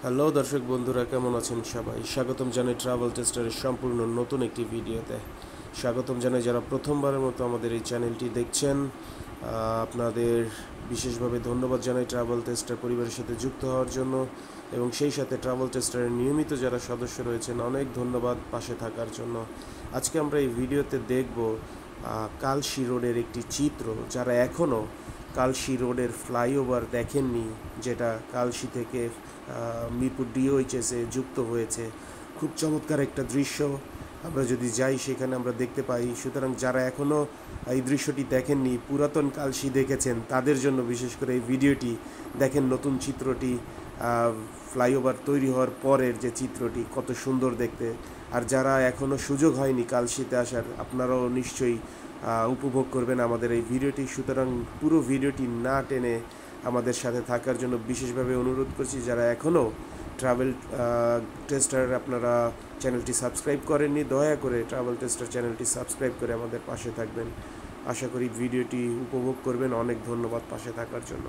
Hello দর্শক বন্ধুরা, কেমন আছেন সবাই? স্বাগতম জানাই ট্রাভেল টেস্টারের সম্পূর্ণ নতুন একটি ভিডিওতে। স্বাগতম জানাই যারা প্রথমবারের মতো আমাদের এই চ্যানেলটি দেখছেন। আপনাদের বিশেষভাবে ধন্যবাদ জানাই ট্রাভেল টেস্টার পরিবারের সাথে যুক্ত হওয়ার জন্য, এবং সেই সাথে ট্রাভেল টেস্টারের নিয়মিত যারা সদস্য রয়েছেন অনেক ধন্যবাদ পাশে থাকার জন্য। আজকে আমরা এই ভিডিওতে দেখব কালশী রোডের একটি চিত্র। যারা এখনও কালশী রোডের ফ্লাইওভার দেখেননি, যেটা কালশী থেকে মিরপুর ডিওএইচএসে যুক্ত হয়েছে, খুব চমৎকার একটা দৃশ্য। আমরা যদি যাই সেখানে আমরা দেখতে পাই। সুতরাং যারা এখনও এই দৃশ্যটি দেখেননি, পুরাতন কালশী দেখেছেন, তাদের জন্য বিশেষ করে এই ভিডিওটি দেখেন। নতুন চিত্রটি, ফ্লাইওভার তৈরি হওয়ার পরের যে চিত্রটি, কত সুন্দর দেখতে। আর যারা এখনও সুযোগ হয়নি কালশীতে আসার, আপনারাও নিশ্চয়ই উপভোগ করবেন আমাদের এই ভিডিওটি। সুতরাং পুরো ভিডিওটি না টেনে আমাদের সাথে থাকার জন্য বিশেষভাবে অনুরোধ করছি। যারা এখনও ট্রাভেল টেস্টার আপনারা চ্যানেলটি সাবস্ক্রাইব করেননি, দয়া করে ট্রাভেল টেস্টার চ্যানেলটি সাবস্ক্রাইব করে আমাদের পাশে থাকবেন। আশা করি ভিডিওটি উপভোগ করবেন। অনেক ধন্যবাদ পাশে থাকার জন্য।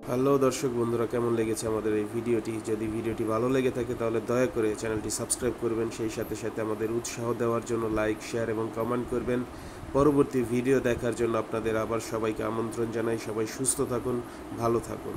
হ্যালো দর্শক বন্ধুরা, কেমন লেগেছে আমাদের এই ভিডিওটি? যদি ভিডিওটি ভালো লেগে থাকে তাহলে দয়া করে চ্যানেলটি সাবস্ক্রাইব করবেন। সেই সাথে সাথে আমাদের উৎসাহ দেওয়ার জন্য লাইক, শেয়ার এবং কমেন্ট করবেন। পরবর্তী ভিডিও দেখার জন্য আপনাদের আবার সবাইকে আমন্ত্রণ জানাই। সবাই সুস্থ থাকুন, ভালো থাকুন।